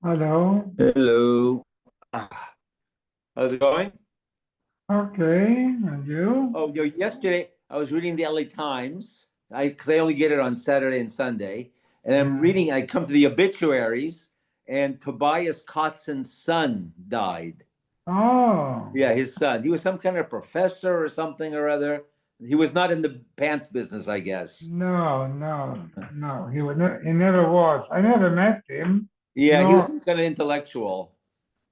Hello. Hello. How's it going? Okay, and you? Oh, yesterday I was reading the LA Times. Because I only get it on Saturday and Sunday, and I'm Yeah. reading. I come to the obituaries, and Tobias Kotz's son died. Oh, Yeah, his son. He was some kind of professor or something or other. He was not in the pants business, I guess. no. He never was. I never met him. Yeah, he was No, some kind of intellectual.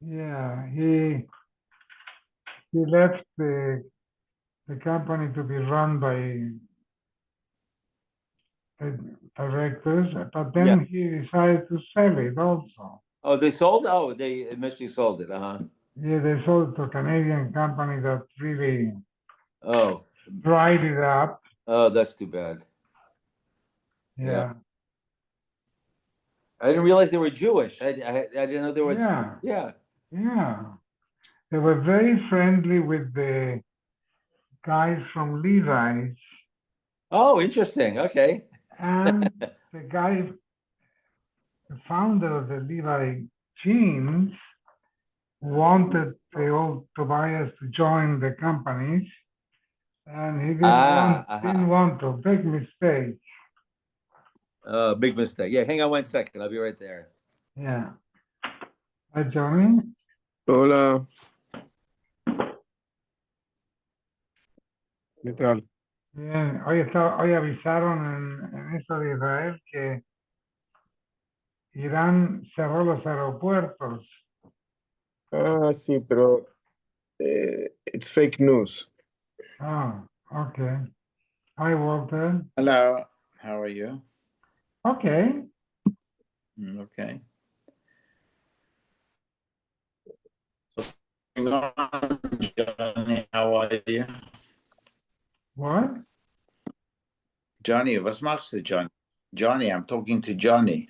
yeah, he left the company to be run by directors, but Yeah. then he decided to sell it also. Oh, they sold? Oh, they eventually sold it. Uh-huh. Yeah, they sold to a Canadian company that really Oh, dried it up. oh, that's too bad. Yeah. Yeah, I didn't realize they were Jewish. I didn't know there was. yeah, Yeah. yeah. They were very friendly with the guys from Levi's, Oh, interesting. Okay. and the guy, the founder of the Levi jeans, wanted the old Tobias to join the companies, and he didn't Aha. want to. Big mistake. Big mistake. Yeah, hang on 1 second. I'll be right there. Yeah. Hi, Johnny. Hola, ¿qué tal? Bien. Hoy avisaron en eso de Israel que Irán cerró los aeropuertos. Ah, sí, pero it's fake news. Oh, okay. Hi, Walter. Hello, how are you? Okay. Okay. So, Johnny, how are you? What? Johnny, was machst du, Johnny? Johnny, I'm talking to Johnny.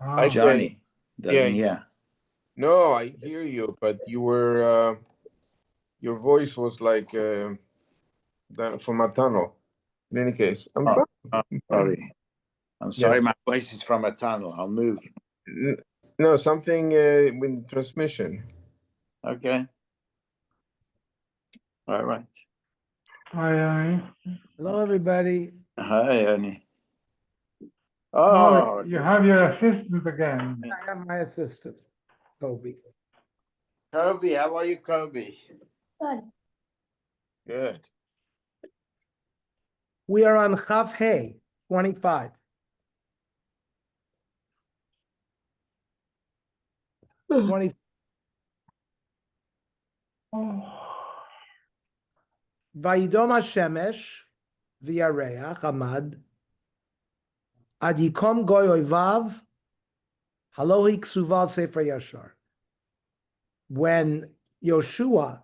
Oh, Johnny Yeah. doesn't hear. No, I hear you, but you were, your voice was like from a tunnel. In any case, I'm Oh, fine. I'm sorry. I'm sorry, my voice is from a tunnel. I'll move. No, something with transmission. Okay. All right. hi, Annie. Hello, everybody. Hi, Annie. Oh, Oh, you have your assistant again. I am my assistant, Kobe. Kobe, how are you, Kobe? Good. Good. We are on Chaf Hey 25. Vayidom HaShemesh v'yareach Amad ad yikom goy oivav halohi ksuval sefer yashar. When Yoshua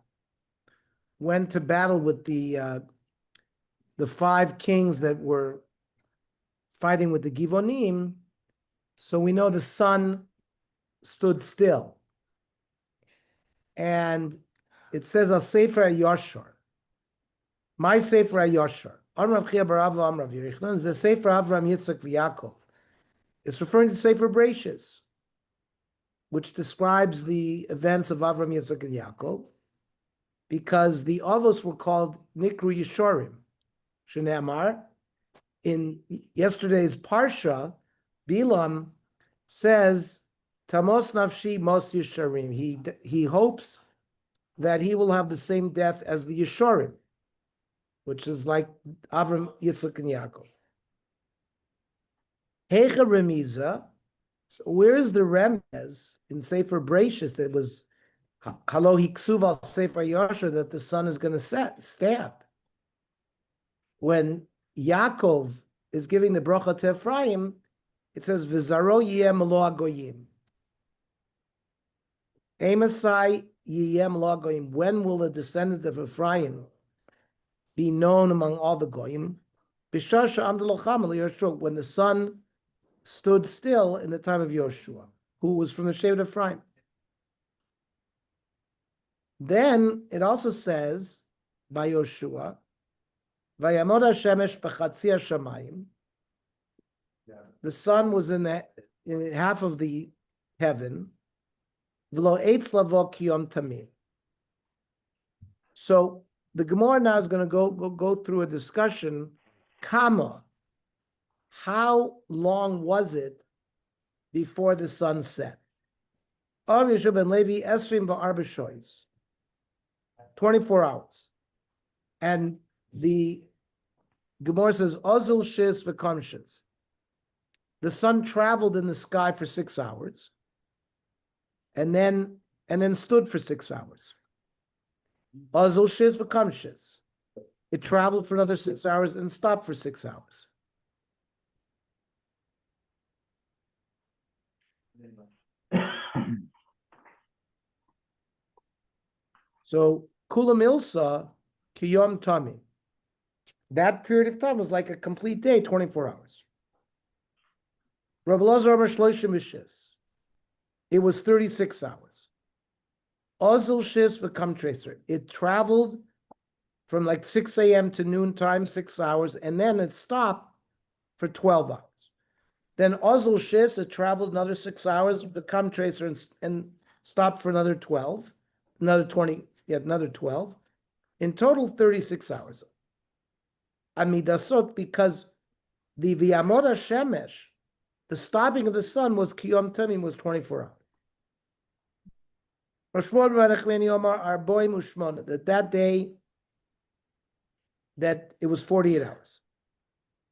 went to battle with the 5 kings that were fighting with the Givonim, so we know the sun stood still. And it says a Sefer Yashar. My Sefer Yashar. Amrav Chia Barava Amrav Yerichnon is the Sefer Avram Yitzchak v'Yakov. It's referring to Sefer Bereshis, which describes the events of Avram, Yitzchak, and Yaakov, because the Avos were called Nikru Yeshorim. Shneamar, in yesterday's Parsha, Bilam says, Tamos Nafshi Mos Yeshorim. He hopes that he will have the same death as the Yeshorim, which is like Avram, Yitzchak, and Yaakov. Hecha Remiza. So where is the remez in Sefer Bereshis that was Halohi Ksuval Sefer Yashar that the sun is going to stand? When Yaakov is giving the bracha to Ephraim, it says V'zaro yiyem lo agoyim. Amasai yiyem lo agoyim. When will the descendant of Ephraim be known among all the goyim? B'shasha amdalocham Yoshua, when the sun stood still in the time of Yoshua, who was from the Shevet of Ephraim. Then it also says by Yoshua, Vayamod HaShemesh b'chatzi hashamayim. The sun was in half of the heaven, V'lo eitz lavo kiyom tamim. So the Gemara now is going to go through a discussion. Kama, how long was it before the sun set? Av Yeshua ben Levi esrim v'arba shoyz, 24 hours. And the Gemara says, Ozil shis v'kamshis. The sun traveled in the sky for 6 hours, and then stood for 6 hours. Ozil shis v'kamshis. It traveled for another 6 hours and stopped for 6 hours. So Kula Milsa Kiyom Tami. That period of time was like a complete day, 24 hours. Rabbi Lazar Amar Shloshim V'Shis. It was 36 hours. Ozil Shis V'Kam Tracer. It traveled from like 6 a.m. to noon time, 6 hours, and then it stopped for 12 hours. Then Ozil Shis, it traveled another 6 hours, V'Kam Tracer, and stopped for another 12, another 20, another 12. In total, 36 hours. Amidasot, because the V'Yamoda Shemesh, the stopping of the sun was Kiyom Tamim, was 24 hours. That day, that it was 48 hours.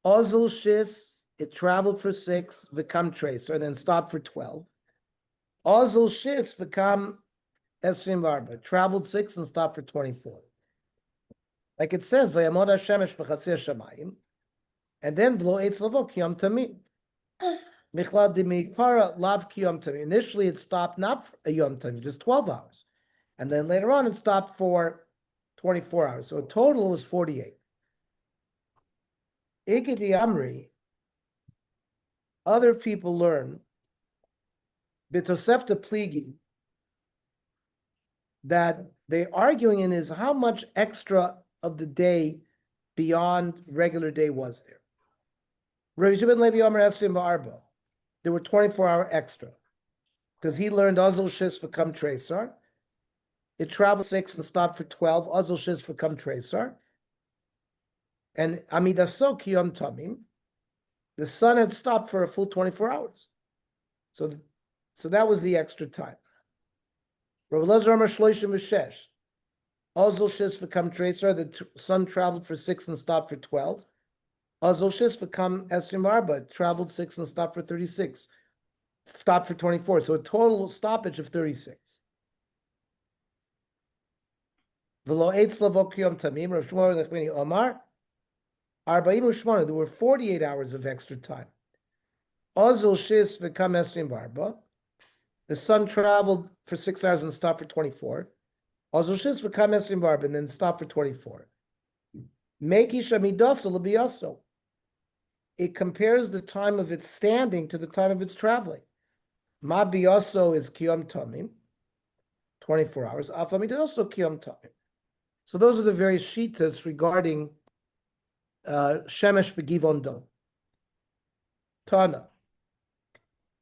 Ozil Shis, it traveled for 6, V'Kam Tracer, and then stopped for 12. Ozil Shis, V'Kam Esrim Varba, traveled 6 and stopped for 24. Like it says, V'Yamod HaShemesh B'chatzir Shamayim, and then V'lo Eitz Lavo Kiyom Tamim. Michlad Dimikara Lav Kiyom Tamim. Initially, it stopped not for a Yom Tamim, just 12 hours. And then later on, it stopped for 24 hours. So a total was 48. Ikiti Amri, other people learn, B'Tosefta Pligi, that they're arguing in is how much extra of the day beyond regular day was there. Rabbi Shimon Levi Omer Esrim V'Arba, there were 24-hour extra, because he learned Ozil Shis V'Kam Tracer. It traveled 6 and stopped for 12. Ozil Shis V'Kam Tracer. And Amidaso Kiyom Tamim, the sun had stopped for a full 24 hours. So that was the extra time. Rabbi Lezer Amar Shloshim V'Shesh. Ozil Shis V'Kam Tracer, the sun traveled for 6 and stopped for 12. Ozil Shis V'Kam Esrim Arba, traveled 6 and stopped for 36. Stopped for 24. So a total stoppage of 36. V'lo eitz lavo kiyom tamim, Rav Shmuel Nechmeni Omar, 48, there were 48 hours of extra time. Ozil Shis V'Kam Esrim Arba, the sun traveled for 6 hours and stopped for 24. Ozil Shis V'Kam Esrim Arba, and then stopped for 24. Meki Shamidoso L'Biyoso. It compares the time of its standing to the time of its traveling. Ma Biyoso is Kiyom Tamim, 24 hours. Afamidoso Kiyom Tamim. So those are the various shitas regarding Shemesh Begivon Dom. Tana.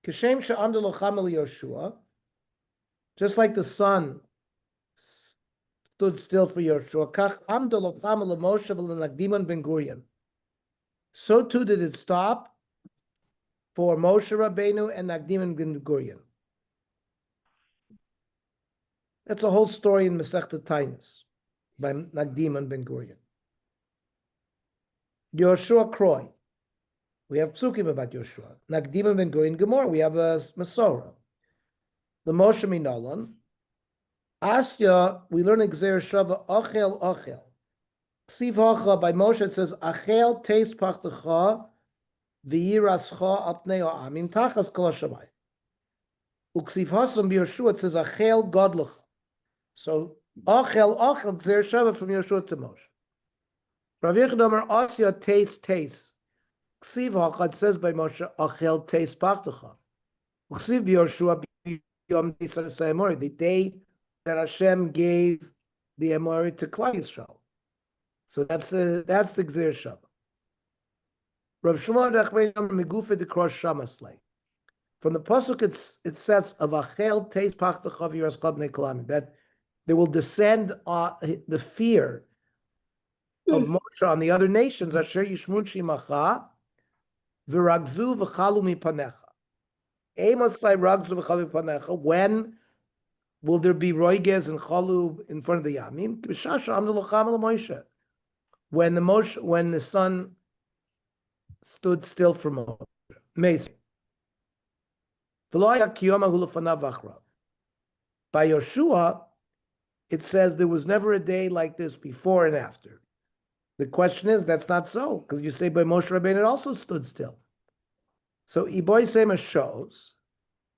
Kishem Sha'amda Locham El Yoshua, just like the sun stood still for Yoshua, Kach Amda Locham El Moshe V'Nagdiman Ben Gurion. So too did it stop for Moshe Rabbeinu and Nagdiman Ben Gurion. That's a whole story in Masechta Tainis by Nagdiman Ben Gurion. Yoshua Kroy. We have psukim about Yoshua. Nagdiman Ben Gurion Gemor. We have a Masorah. The Moshe Minalan. Asya, we learn in Gzer Shava, Ochel, Ochel. Ksiv Hacha, by Moshe, it says, Achel teis pachtecha, v'yirascha apnei ha'amim, tachas kol hashamayim. Uksiv Hasam b'Yoshua, it says, Achel godlecha. So, Ochel, Ochel, Gzer Shava from Yoshua to Moshe. Rav Yechidomer, Asya teis, teis. Ksiv Hacha, it says by Moshe, Achel teis pachtecha. Uksiv b'Yoshua, b'yom tisar sa'emori, the day that Hashem gave the Emori to Klal Yisrael. So that's the Gzer Shava. Rav Shmuel Nachman Megufa de Cross Shamaslay. From the pasuk, it says of Achel Teis Pachtachav Yiras Chad Bnei Kolam, that there will descend the fear of Moshe on the other nations. Asher Yishmun Shimacha v'Ragzu v'Chalu Mipanecha. Amosai Ragzu v'Chalu Mipanecha. When will there be roiges and chalu in front of the yamin? When the sun stood still for Moshe. Amazing. By Yoshua, it says there was never a day like this before and after. The question is, that's not so, because you say by Moshe Rabbeinu it also stood still. So Iboy Sema shows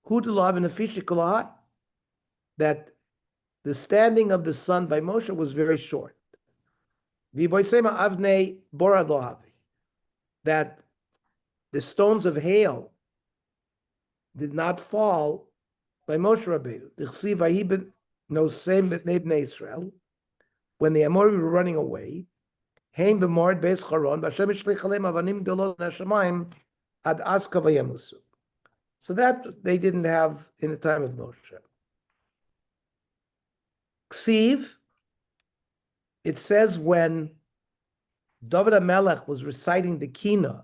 who to love in a fishik that the standing of the sun by Moshe was very short. V'Iboy Sema Avnei Borad Lohavi, that the stones of hail did not fall by Moshe Rabbeinu. D'chsiv vayibin no same b'nei Israel, when the Amorim were running away. Hein b'mord beis Charon v'Hashem ishlich aleim avanim gdolot nashamayim ad aska vayemusu. So that they didn't have in the time of Moshe. Ksiv, it says when David HaMelech was reciting the Kina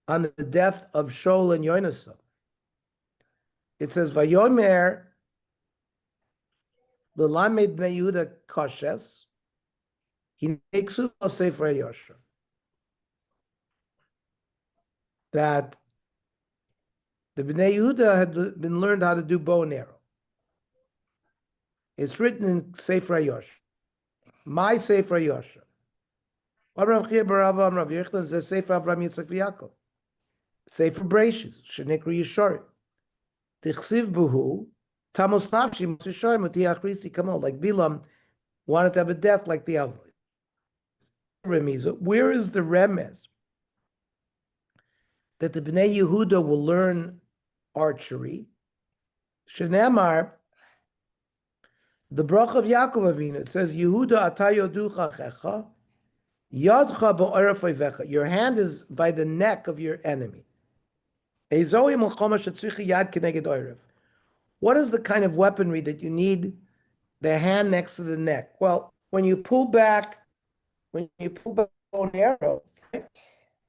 on the death of Shaul and Yonasan, it says, Vayomer l'lamed bnei Yehuda kashes, hineksu al sefer HaYosher. That the Bnei Yehuda had been learned how to do bow and arrow. It's written in Sefer HaYosher. My Sefer HaYosher. Amrav Chia bar Ava Amrav Yochanan says Sefer Avram Yitzchak v'Yakov. Sefer Bereshis, Shenekru Yisharim. Tichsiv Buhu, Tamos Nafshi Moshe Yisharim Uti Achrisi Kamo. Like Bilam wanted to have a death like the Avodah. Remiza, where is the remez that the Bnei Yehuda will learn archery? Shenemar, the brach of Yaakov Avinu, it says, Yehuda atayoducha checha, yadcha ba'oref oivecha. Your hand is by the neck of your enemy. Ezoi melchama shetzricha yad keneged oirev. What is the kind of weaponry that you need the hand next to the neck? Well, when you pull back an arrow, right?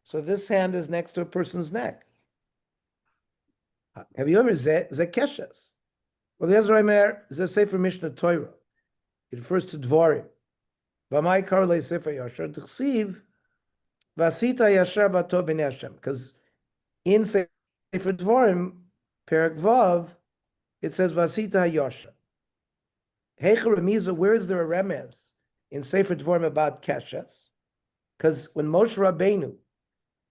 So this hand is next to a person's neck. Have you ever zekeshes? Well, the Ezra is a Sefer Mishnah Torah. It refers to Dvarim. V'mai karolei Sefer Yashar t'chsiv v'asita yashar v'atov b'nei Hashem. Because in Sefer Dvarim, Perek Vav, it says v'asita yashar. Heicha remiza, where is there a remez in Sefer Dvarim about keshes? Because when Moshe Rabbeinu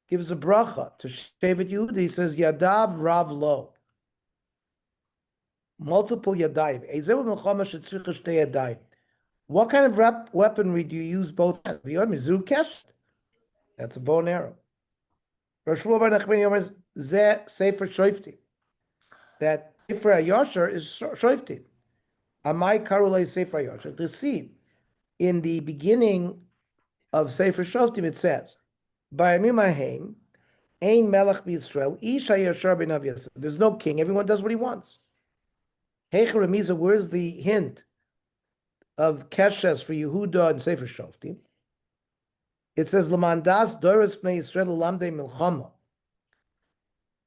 gives a bracha to Shevet Yehuda, he says Yadav Rav Lo. Multiple yadayim. What kind of weaponry do you use both hands? That's a bow and arrow. That Sefer HaYosher is shoiftim. Amai karulei Sefer HaYosher. To see, in the beginning of Sefer Shoftim, it says, B'yamim hahem, ein melech b'Yisrael, ish hayashar b'nav Yasser. There's no king. Everyone does what he wants. Heicha Remiza, where's the hint of Keshes for Yehuda and Sefer Shoftim? It says, L'mandas doros b'nei Yisrael lamdei milchama,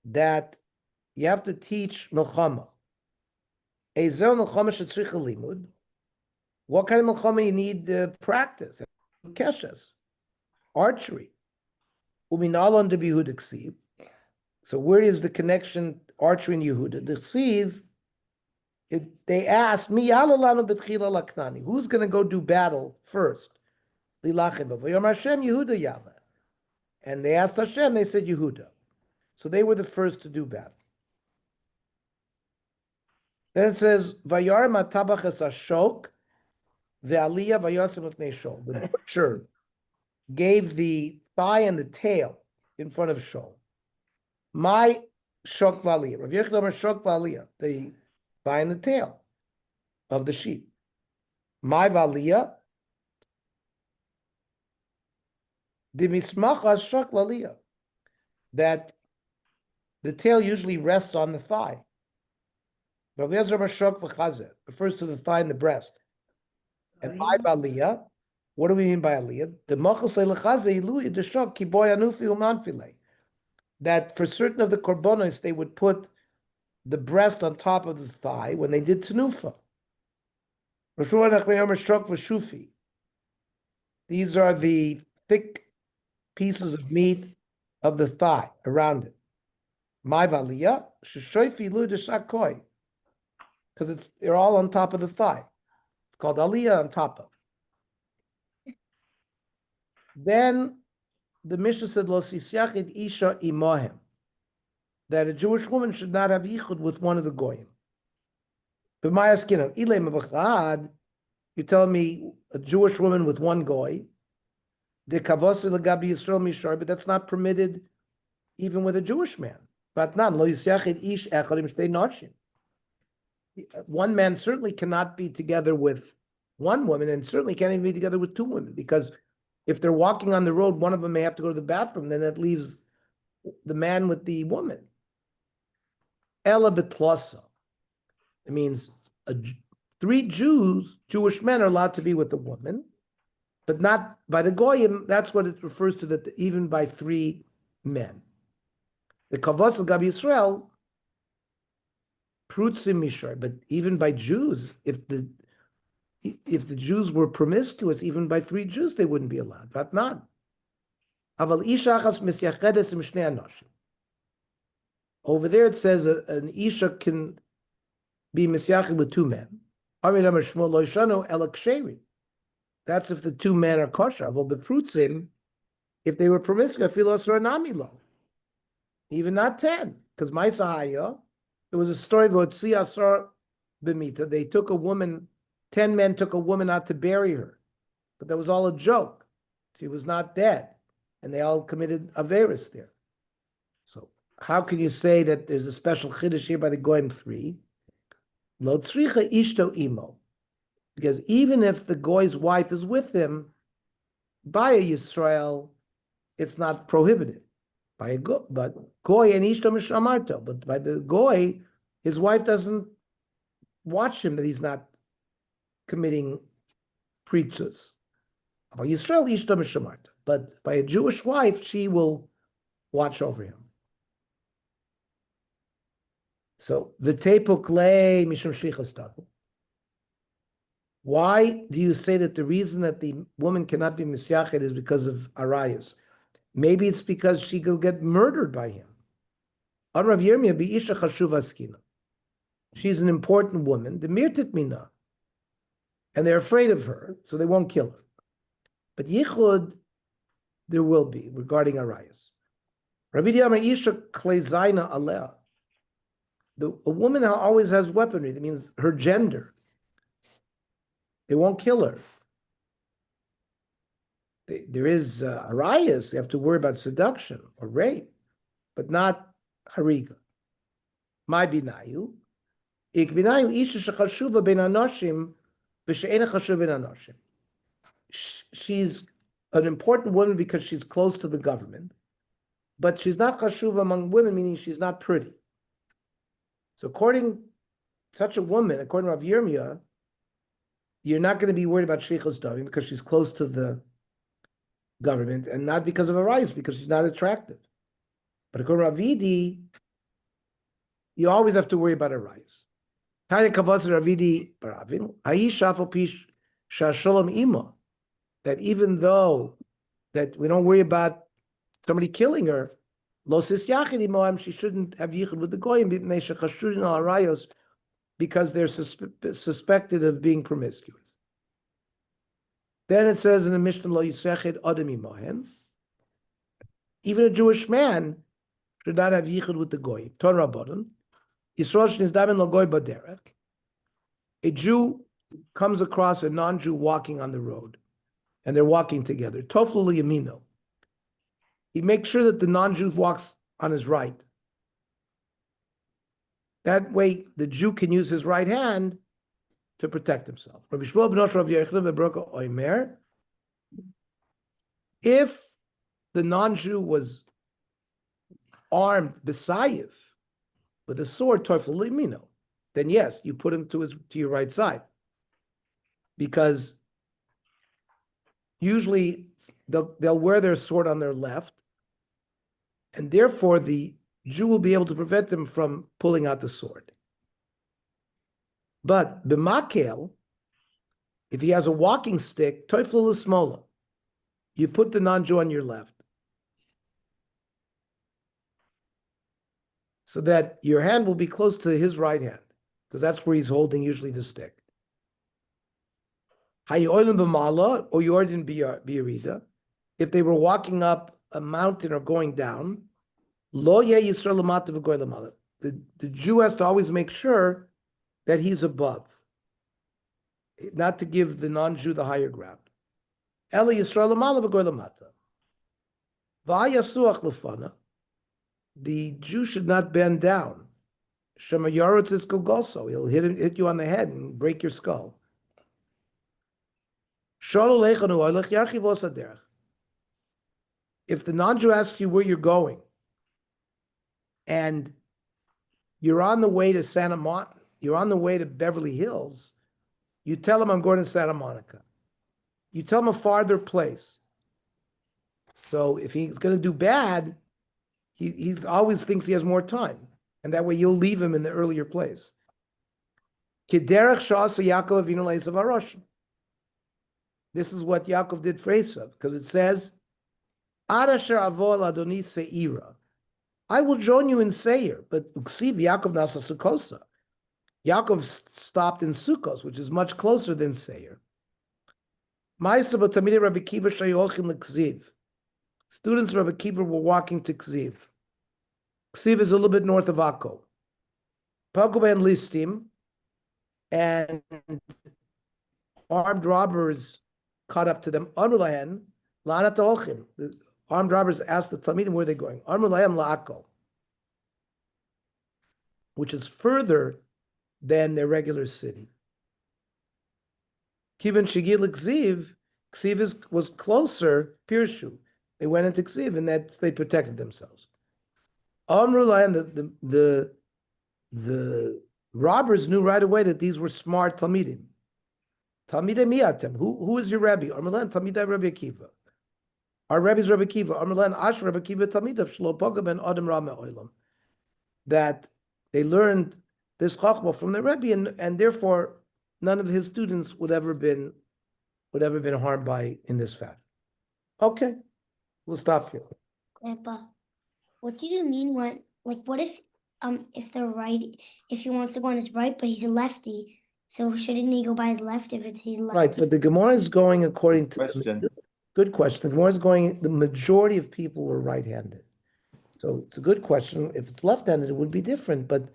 that you have to teach milchama. Ezer milchama shetzricha limud. What kind of milchama you need practice? Keshes, archery. Uminalon de Yehuda ksiv. So where is the connection, archery and Yehuda? The ksiv, they asked, Mi alalanu betchila laknani. Who's going to go do battle first? Lilachem. V'yom Hashem Yehuda yala. And they asked Hashem, they said Yehuda. So they were the first to do battle. Then it says, Vayar matabach es ashok, ve'aliyah vayosem l'pnei shol. The butcher gave the thigh and the tail in front of Shaul. My shok valiyah. Rav Yochanan shok valiyah. The thigh and the tail of the sheep. My valiyah. The mismach as shok valiyah. That the tail usually rests on the thigh. Rav Eliezer Mashok v'chazeh refers to the thigh and the breast. And by aliyah, what do we mean by aliyah? The machos lechazeh iluya deshok ki boy anufi umanfile. That for certain of the korbanos they would put the breast on top of the thigh when they did tenufa. These are the thick pieces of meat of the thigh around it. My valiyah sheshoifi iluya deshakoi. Because they're all on top of the thigh. It's called aliyah on top of. Then the Mishnah said, Lo sisyachid isha imohem, that a Jewish woman should not have yichud with one of the goyim. But my askinam, ilay mabachad, you're telling me a Jewish woman with one goy, the kavose legabi Yisrael mishar, but that's not permitted even with a Jewish man. But not lo sisyachid ish echadim shtei nashim. One man certainly cannot be together with one woman, and certainly can't even be together with two women, because if they're walking on the road, one of them may have to go to the bathroom, then that leaves the man with the woman. Ela betlasa. It means 3 Jewish men are allowed to be with a woman, but not by the goyim. That's what it refers to, that even by 3 men. The kavos al gabi Yisrael, prutzim mishar, but even by Jews, if the Jews were promiscuous, even by 3 Jews, they wouldn't be allowed. But not. Aval isha achas misyachedes im shnei anoshim. Over there it says an isha can be misyached with 2 men. That's if the 2 men are kosher. Aval beprutzim, if they were promiscuous, even not 10, because my sahaya. There was a story of Otzi Asar B'mita. They took a woman, 10 men took a woman out to bury her. But that was all a joke. She was not dead. And they all committed Averis there. So how can you say that there's a special chiddush here by the Goyim 3? Lo tzricha ishto imo. Because even if the Goy's wife is with him, by a Yisrael, it's not prohibited. But Goy and Ishto Mishamarto, but by the Goy, his wife doesn't watch him that he's not committing preachers. By Yisrael, Ishto Mishamarto, but by a Jewish wife, she will watch over him. So the tepukle mishum shlichus tabu. Why do you say that the reason that the woman cannot be misyached is because of arayas? Maybe it's because she could get murdered by him. She's an important woman, the mirtit mina, and they're afraid of her, so they won't kill her. But yichud, there will be regarding arayas. A woman always has weaponry. That means her gender. They won't kill her. There is arayas. They have to worry about seduction or rape, but not hariga. My binayu, ik binayu isha shechashuva ben anoshim v'she'ena chashuv ben anoshim. She's an important woman because she's close to the government, but she's not chashuv among women, meaning she's not pretty. So according such a woman, according to Rav Yirmiyah, you're not going to be worried about shlichus davim because she's close to the government, and not because of arayas, because she's not attractive. But according to Ravidi, you always have to worry about arayas. Tanya kavos Ravidi baravin hayishafo pish shasholom ima, that even though that we don't worry about somebody killing her, lo sisyachid imoam, she shouldn't have yichud with the goyim b'mnei shechashurin al arayos, because they're suspected of being promiscuous. Then it says in the Mishnah, Lo Yisechid Adam Imohem, even a Jewish man should not have yichud with the goy. Ton Rabbanon, Yisrael shnizdamin lo goy baderech. A Jew comes across a non-Jew walking on the road, and they're walking together. Toflu liyamino. He makes sure that the non-Jew walks on his right. That way, the Jew can use his right hand to protect himself. Rabbi Shmuel ben Rav Yochanan ben Baruch Omer, if the non-Jew was armed besayev with a sword, toifel limino, then yes, you put him to your right side. Because usually they'll wear their sword on their left, and therefore the Jew will be able to prevent them from pulling out the sword. But b'makel, if he has a walking stick, toifel l'smola, you put the non-Jew on your left, so that your hand will be close to his right hand, because that's where he's holding usually the stick. Hayolim b'mala, or Yordan b'yarida, if they were walking up a mountain or going down, lo yeh Yisrael l'mata v'goy l'mala. The Jew has to always make sure that he's above, not to give the non-Jew the higher ground. Ela Yisrael l'mala v'goy l'mata. V'ayasuach l'fana. The Jew should not bend down. Shema yarot is golgoso. He'll hit you on the head and break your skull. If the non-Jew asks you where you're going, and you're on the way to Santa Monica, you're on the way to Beverly Hills, you tell him I'm going to Santa Monica. You tell him a farther place. So if he's going to do bad, he always thinks he has more time, and that way you'll leave him in the earlier place. This is what Yaakov did for Esav, because it says, I will join you in Seir, but Uksiv Yaakov nasa Sukkosa. Yaakov stopped in Sukkos, which is much closer than Seir. Students of Rabbi Kiva were walking to Ksiv. Ksiv is a little bit north of Akko. Paguben Listim, and armed robbers caught up to them. Amrulahen, Lanat Olchim. The armed robbers asked the Talmidim where they're going. Amrulahem La'akko, which is further than their regular city. Kivan Shigil Ksiv, Ksiv was closer, Pirshu. They went into Ksiv, and that they protected themselves. Amrulahem, the robbers knew right away that these were smart Talmidim. Talmidei miatem. Who is your Rebbe? Amrlan Talmidei Rabbi Akiva. Our Rebbe is Rabbi Akiva. Amrlan Ash Rabbi Akiva Talmidav Shlo Poga ben Adam Rame Oilam. That they learned this chachma from the Rebbe, and therefore none of his students would ever been harmed by in this fact. Okay, we'll stop here. Grandpa, what do you mean when, like, what if they're right, if he wants to go on his right, but he's a lefty, so shouldn't he go by his left if it's his left? Right, but the Gemara is going according to Question. good question. The Gemara is going. The majority of people were right-handed, so it's a good question. If it's left-handed, it would be different. But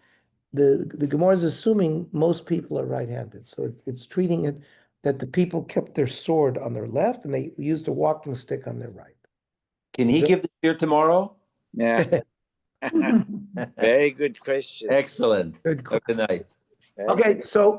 the Gemara is assuming most people are right-handed, so it's treating it that the people kept their sword on their left and they used a walking stick on their right. Can he give the cheer tomorrow? Yeah. Very good question. Excellent. Good Good night. Okay, so